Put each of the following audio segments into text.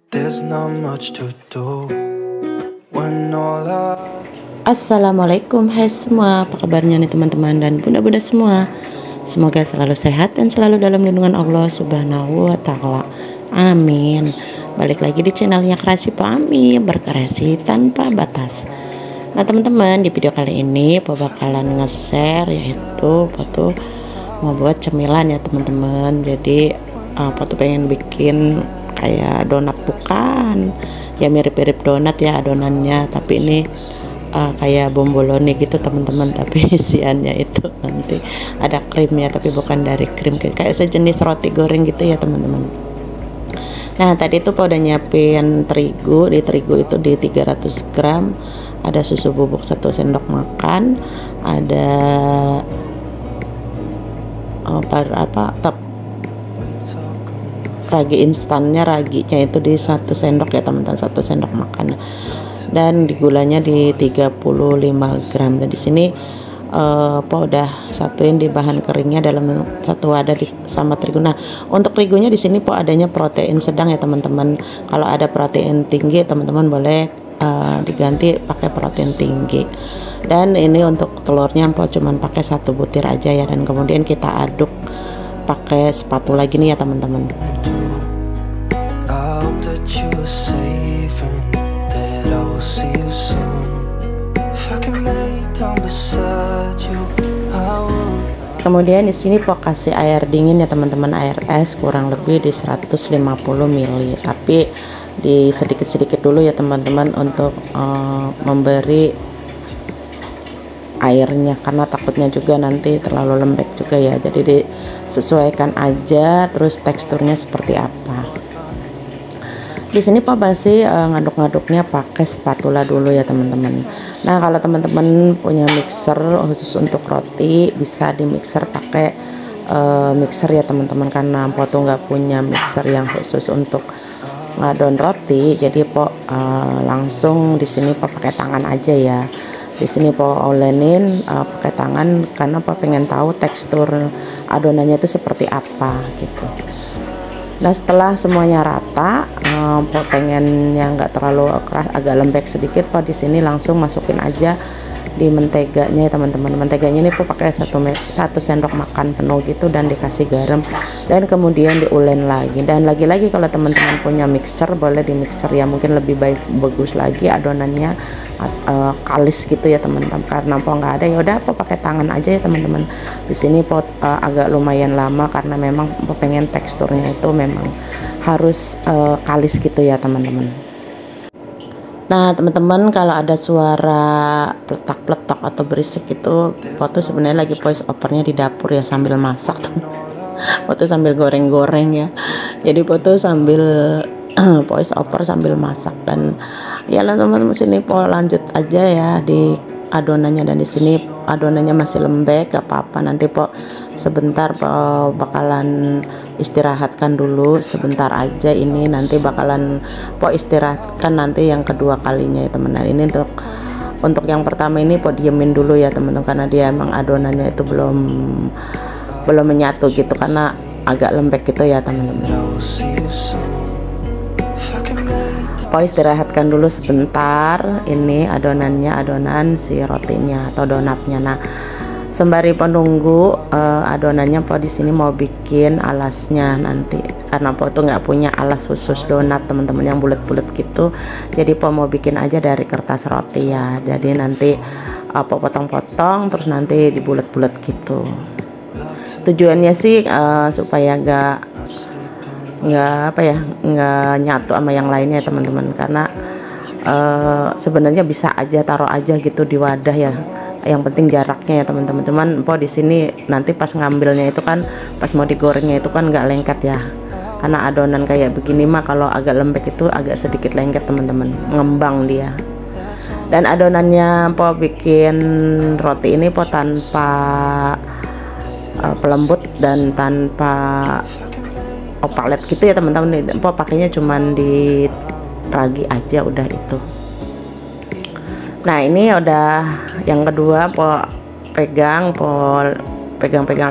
There's not much to do when all I... Assalamualaikum, hai semua, apa kabarnya nih teman-teman dan bunda-bunda semua. Semoga selalu sehat dan selalu dalam lindungan Allah Subhanahu wa Ta'ala. Amin. Balik lagi di channelnya Kreasi Pami, berkreasi tanpa batas. Nah teman-teman, di video kali ini Po bakalan nge-share yaitu Po tuh mau buat cemilan ya teman-teman. Jadi Po tuh pengen bikin kayak donat, bukan ya, mirip-mirip donat ya adonannya, tapi ini kayak bomboloni gitu teman-teman, tapi isiannya itu nanti ada krimnya tapi bukan dari krim, kayak sejenis roti goreng gitu ya teman-teman. Nah tadi itu udah nyiapin terigu. Di terigu itu di 300 gram ada susu bubuk 1 sendok makan, ada ragi instannya, raginya itu di 1 sendok ya teman-teman, 1 sendok makan, dan di gulanya di 35 gram. Dan di sini Po udah satuin di bahan keringnya dalam satu wadah sama terigu. Nah untuk terigunya di sini Po adanya protein sedang ya teman-teman. Kalau ada protein tinggi teman-teman boleh diganti pakai protein tinggi. Dan ini untuk telurnya Po cuman pakai 1 butir aja ya, dan kemudian kita aduk pakai spatula gini ya teman-teman. Kemudian di sini Po kasih air dingin ya teman-teman, air es kurang lebih di 150 ml, tapi di sedikit-sedikit dulu ya teman-teman untuk memberi airnya, karena takutnya juga nanti terlalu lembek juga ya, jadi disesuaikan aja terus teksturnya seperti apa. Di sini Po masih ngaduk-ngaduknya pakai spatula dulu ya teman-teman. Nah kalau teman-teman punya mixer khusus untuk roti bisa di mixer pakai mixer ya teman-teman, karena Po tuh nggak punya mixer yang khusus untuk ngadon roti, jadi Po langsung di sini Po pakai tangan aja ya. Di sini Po olenin pakai tangan karena Po pengen tahu tekstur adonannya itu seperti apa gitu. Nah setelah semuanya rata, Po pengen yang nggak terlalu keras, agak lembek sedikit, Po di sini langsung masukin aja di menteganya ya teman-teman. Menteganya ini Po pakai 1 sendok makan penuh gitu, dan dikasih garam dan kemudian diulen lagi. Dan lagi-lagi kalau teman-teman punya mixer boleh di mixer ya, mungkin lebih bagus lagi adonannya kalis gitu ya teman-teman. Karena Po nggak ada ya udah Po pakai tangan aja ya teman-teman. Di sini Po agak lumayan lama karena memang Po pengen teksturnya itu memang harus kalis gitu ya teman-teman. Nah teman-teman, kalau ada suara pletak-pletak atau berisik itu Po tuh sebenarnya lagi voice overnya di dapur ya, sambil masak tuh. Po tuh sambil goreng-goreng ya, jadi Po tuh sambil voice over sambil masak. Dan ya teman-teman, sini Po lanjut aja ya di adonannya, dan di sini adonannya masih lembek gak apa-apa, nanti Po sebentar Po bakalan istirahatkan dulu sebentar aja. Ini nanti bakalan Po istirahatkan nanti yang kedua kalinya ya teman-teman. Ini untuk yang pertama ini Po diemin dulu ya teman-teman, karena dia emang adonannya itu belum menyatu gitu, karena agak lembek gitu ya teman-teman. Po istirahatkan dulu sebentar ini adonannya, adonan si rotinya atau donatnya. Nah sembari Po nunggu adonannya, Po di sini mau bikin alasnya nanti, karena Po tuh nggak punya alas khusus donat teman-teman yang bulat-bulat gitu, jadi Po mau bikin aja dari kertas roti ya. Jadi nanti Po potong-potong terus nanti dibulat-bulat gitu. Tujuannya sih supaya nggak nyatu sama yang lainnya ya teman-teman, karena sebenarnya bisa aja taruh aja gitu di wadah ya, yang penting jaraknya ya teman-teman. Cuman po di sini nanti pas ngambilnya itu kan, pas mau digorengnya itu kan nggak lengket ya, karena adonan kayak begini mah kalau agak lembek itu agak sedikit lengket teman-teman, ngembang dia. Dan adonannya po bikin roti ini po tanpa pelembut dan tanpa opalet gitu ya teman-teman. Po pakainya cuman di ragi aja, udah itu. Nah ini udah yang kedua, po pegang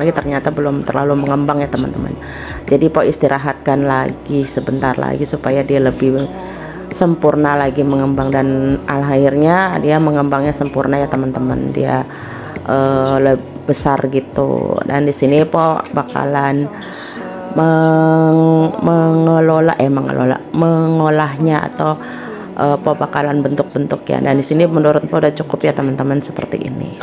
lagi, ternyata belum terlalu mengembang ya teman-teman. Jadi po istirahatkan lagi sebentar lagi supaya dia lebih sempurna lagi mengembang, dan akhirnya dia mengembangnya sempurna ya teman-teman. Dia lebih besar gitu. Dan di sini po bakalan mengolahnya atau po bakalan bentuk-bentuk ya. Dan di sini menurut po udah cukup ya teman-teman, seperti ini.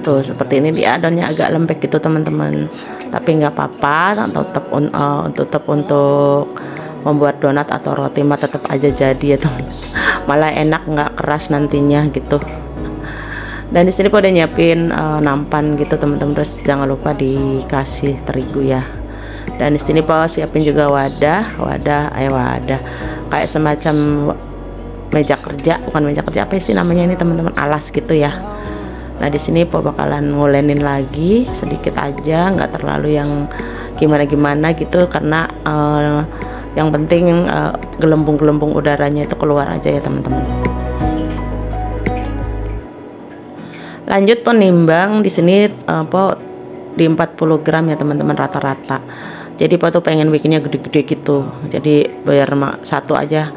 Tuh seperti ini, dia adonnya agak lembek gitu teman-teman, tapi nggak apa-apa, tetap untuk membuat donat atau roti mah tetap aja jadi ya teman, malah enak, nggak keras nantinya gitu. Dan di sini po udah nyiapin nampan gitu teman-teman, terus jangan lupa dikasih terigu ya. Dan di sini po siapin juga wadah kayak semacam meja kerja, bukan meja kerja, apa sih namanya ini teman-teman, alas gitu ya. Nah di sini po bakalan ngulenin lagi sedikit aja, nggak terlalu yang gimana-gimana gitu, karena yang penting gelembung-gelembung udaranya itu keluar aja ya teman-teman. Lanjut po nimbang di sini po di 40 gram ya teman-teman rata-rata. Jadi po tuh pengen bikinnya gede-gede gitu, jadi biar satu aja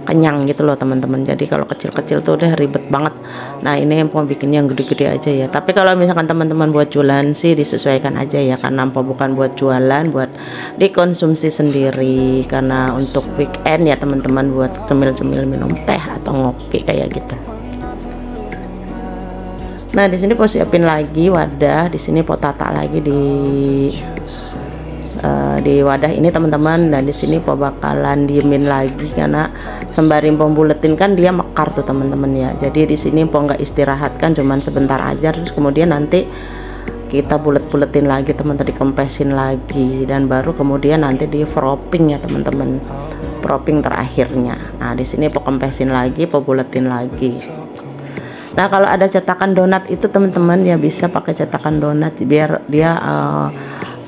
kenyang gitu loh teman-teman. Jadi kalau kecil-kecil tuh udah ribet banget. Nah ini po bikinnya yang gede-gede aja ya. Tapi kalau misalkan teman-teman buat jualan sih disesuaikan aja ya, karena po bukan buat jualan, buat dikonsumsi sendiri. Karena untuk weekend ya teman-teman, buat cemil-cemil minum teh atau ngopi kayak gitu. Nah di sini po siapin lagi wadah, di sini po tata lagi di wadah ini teman-teman. Dan di sini po bakalan diemin lagi, karena sembari po buletin kan dia mekar tuh teman-teman ya. Jadi di sini po nggak istirahatkan, cuman sebentar aja, terus kemudian nanti kita bulet-buletin lagi teman-teman, dikempesin lagi, dan baru kemudian nanti di propping ya teman-teman, propping terakhirnya. Nah di sini po kempesin lagi, po buletin lagi. Nah kalau ada cetakan donat itu teman-teman ya bisa pakai cetakan donat biar dia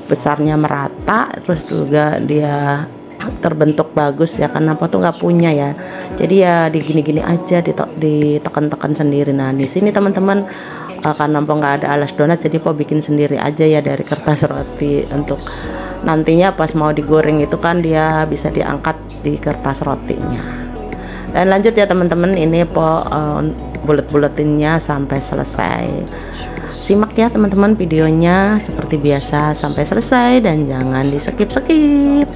besarnya merata, terus juga dia terbentuk bagus ya, karena apa tuh nggak punya ya. Jadi ya di gini-gini aja, ditekan-tekan sendiri. Nah di sini teman-teman karena po nggak ada alas donat, jadi po bikin sendiri aja ya dari kertas roti, untuk nantinya pas mau digoreng itu kan dia bisa diangkat di kertas rotinya. Dan lanjut ya teman-teman, ini po bulet-buletinnya sampai selesai. Simak ya teman-teman videonya seperti biasa sampai selesai, dan jangan di skip-skip.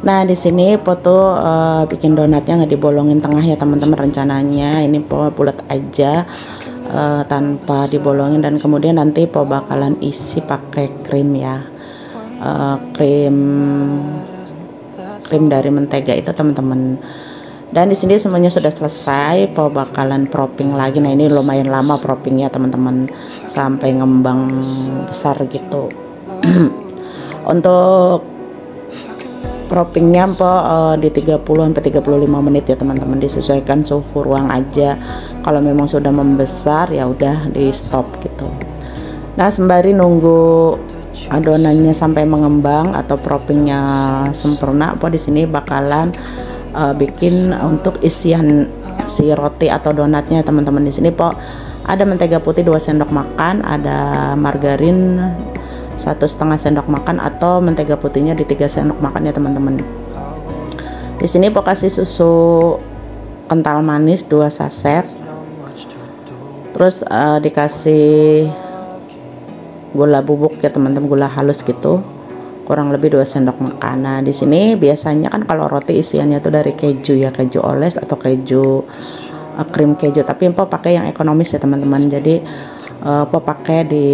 Nah di sini po tuh bikin donatnya nggak dibolongin tengah ya teman-teman, rencananya ini po bulat aja tanpa dibolongin, dan kemudian nanti po bakalan isi pakai krim ya, krim dari mentega itu teman-teman. Dan di sini semuanya sudah selesai, po bakalan propping lagi. Nah ini lumayan lama proppingnya teman-teman, sampai ngembang besar gitu. Untuk proppingnya po di 30-35 menit ya teman-teman, disesuaikan suhu ruang aja. Kalau memang sudah membesar ya udah di stop gitu. Nah sembari nunggu adonannya sampai mengembang atau proppingnya sempurna, po di sini bakalan bikin untuk isian si roti atau donatnya teman-teman. Di sini po ada mentega putih 2 sendok makan, ada margarin 1,5 sendok makan, atau mentega putihnya di 3 sendok makan ya teman-teman. Di sini po kasih susu kental manis 2 saset, terus dikasih gula bubuk ya teman-teman, gula halus gitu, kurang lebih 2 sendok makan. Nah di sini biasanya kan kalau roti isiannya tuh dari keju ya, keju oles atau keju krim keju, tapi empo pakai yang ekonomis ya teman-teman. Jadi empo pakai di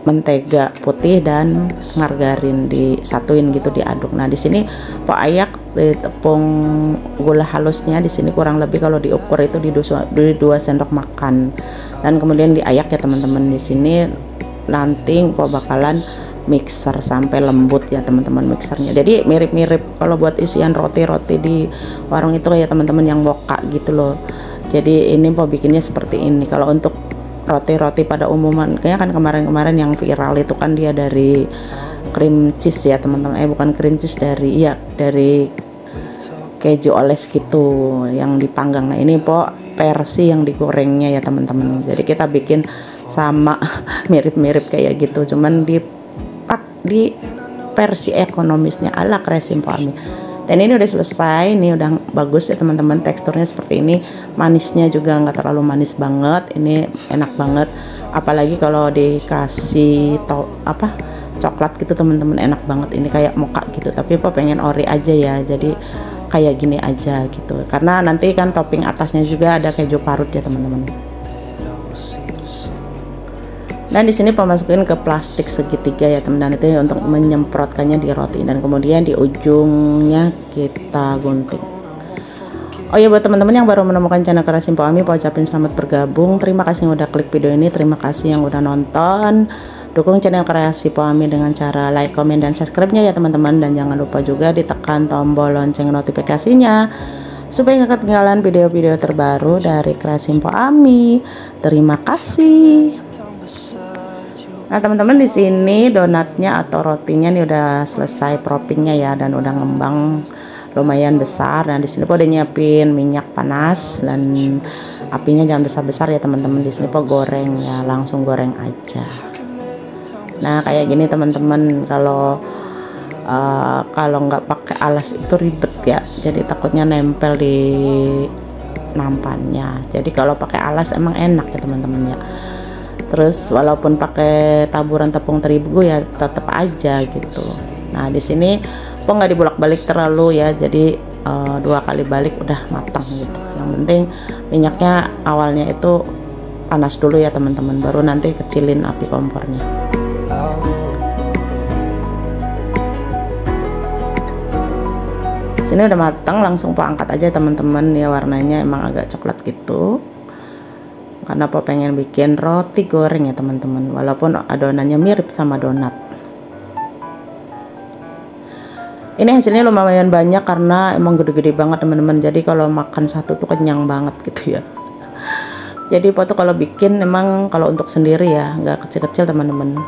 mentega putih dan margarin disatuin gitu, diaduk. Nah di sini po ayak di tepung gula halusnya di sini kurang lebih kalau diukur itu di 2 sendok makan, dan kemudian diayak ya teman-teman. Di sini nanti po bakalan mixer sampai lembut ya teman-teman mixernya. Jadi mirip-mirip kalau buat isian roti-roti di warung itu kayak teman-teman yang moka gitu loh. Jadi ini po bikinnya seperti ini. Kalau untuk roti-roti pada umumnya kan kemarin-kemarin yang viral itu kan dia dari cream cheese ya teman-teman. Bukan cream cheese, dari keju oles gitu yang dipanggang. Nah ini po versi yang digorengnya ya teman-teman. Jadi kita bikin sama mirip-mirip kayak gitu, cuman di versi ekonomisnya ala Kreasi Mpo Ami. Dan ini udah selesai, ini udah bagus ya teman-teman, teksturnya seperti ini. Manisnya juga nggak terlalu manis banget, ini enak banget. Apalagi kalau dikasih coklat gitu teman-teman, enak banget. Ini kayak mocha gitu, tapi po pengen ori aja ya, jadi kayak gini aja gitu. Karena nanti kan topping atasnya juga ada keju parut ya teman-teman. Dan di sini masukin ke plastik segitiga ya teman-teman, itu untuk menyemprotkannya di roti, dan kemudian di ujungnya kita gunting. Oh ya, buat teman-teman yang baru menemukan channel Kreasi Mpo Ami, ucapin selamat bergabung. Terima kasih yang udah klik video ini, terima kasih yang udah nonton. Dukung channel Kreasi Mpo Ami dengan cara like, komen, dan subscribe-nya ya teman-teman, dan jangan lupa juga ditekan tombol lonceng notifikasinya supaya gak ketinggalan video-video terbaru dari Kreasi Mpo Ami. Terima kasih. Nah teman-teman, di sini donatnya atau rotinya nih udah selesai proppingnya ya, dan udah ngembang lumayan besar. Nah di sini po udah nyiapin minyak panas, dan apinya jangan besar-besar ya teman-teman. Di sini po goreng ya, langsung goreng aja. Nah kayak gini teman-teman, kalau nggak pakai alas itu ribet ya, jadi takutnya nempel di nampannya. Jadi kalau pakai alas emang enak ya teman-teman ya. Terus walaupun pakai taburan tepung terigu ya tetap aja gitu. Nah di sini po nggak dibolak-balik terlalu ya, jadi 2 kali balik udah matang gitu. Yang penting minyaknya awalnya itu panas dulu ya teman-teman, baru nanti kecilin api kompornya. Sini udah matang, langsung po angkat aja teman-teman ya. Warnanya emang agak coklat gitu, karena po pengen bikin roti goreng ya teman-teman, walaupun adonannya mirip sama donat. Ini hasilnya lumayan banyak karena emang gede-gede banget teman-teman, jadi kalau makan satu tuh kenyang banget gitu ya. Jadi po tuh kalau bikin emang kalau untuk sendiri ya, nggak kecil-kecil teman-teman.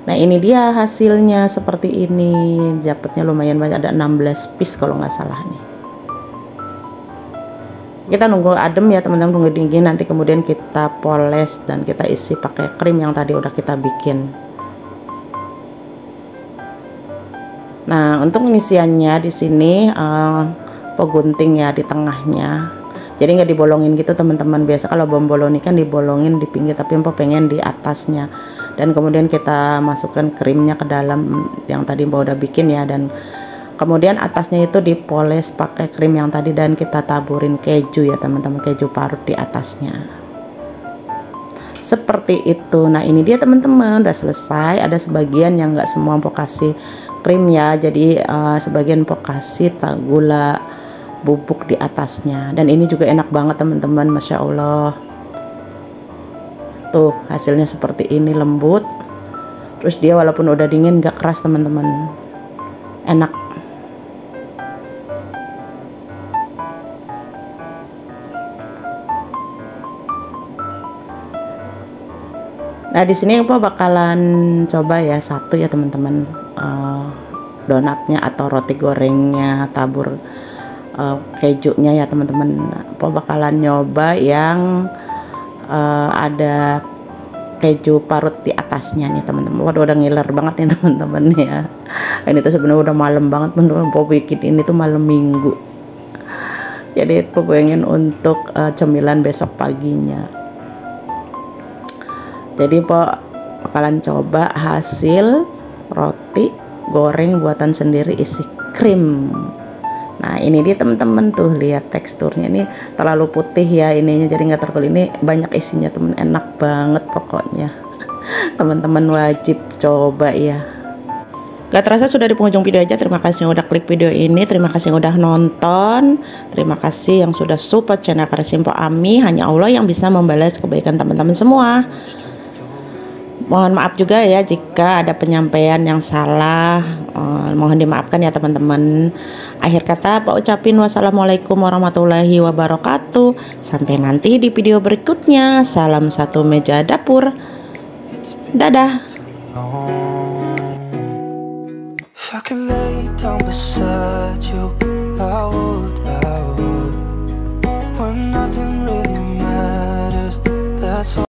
Nah ini dia hasilnya seperti ini, dapatnya lumayan banyak, ada 16 piece kalau nggak salah nih. Kita nunggu adem ya teman-teman, tunggu dingin, nanti kemudian kita poles dan kita isi pakai krim yang tadi udah kita bikin. Nah untuk pengisiannya di sini po gunting ya di tengahnya, jadi nggak dibolongin gitu teman-teman. Biasa kalau bomboloni kan dibolongin di pinggir, tapi po pengen di atasnya. Dan kemudian kita masukkan krimnya ke dalam yang tadi po udah bikin ya, dan kemudian atasnya itu dipoles pakai krim yang tadi, dan kita taburin keju ya teman-teman, keju parut di atasnya. Seperti itu. Nah ini dia teman-teman, udah selesai. Ada sebagian yang nggak semua po kasih krim ya, jadi sebagian po kasih gula bubuk di atasnya. Dan ini juga enak banget teman-teman, Masya Allah. Tuh hasilnya seperti ini, lembut. Terus dia walaupun udah dingin nggak keras teman-teman, enak. Nah di sini po bakalan coba ya satu ya teman-teman, donatnya atau roti gorengnya tabur kejunya ya teman-teman. Po bakalan nyoba yang ada keju parut di atasnya nih teman-teman. Waduh udah ngiler banget nih teman-teman ya. Ini tuh sebenarnya udah malam banget teman-teman, po bikin ini tuh malam minggu. Jadi po pengen untuk cemilan besok paginya. Jadi po bakalan coba hasil roti goreng buatan sendiri isi krim. Nah ini dia teman-teman, tuh lihat teksturnya, ini terlalu putih ya ininya jadi nggak terkul, ini banyak isinya temen, enak banget pokoknya. Teman-teman wajib coba ya. Gak terasa sudah di penghujung video aja. Terima kasih yang udah klik video ini, terima kasih yang udah nonton, terima kasih yang sudah support channel Karasimpo Ami. Hanya Allah yang bisa membalas kebaikan teman-teman semua. Mohon maaf juga ya jika ada penyampaian yang salah, mohon dimaafkan ya teman-teman. Akhir kata Pak ucapin wassalamualaikum warahmatullahi wabarakatuh. Sampai nanti di video berikutnya. Salam satu meja dapur. Dadah. If I could lay down beside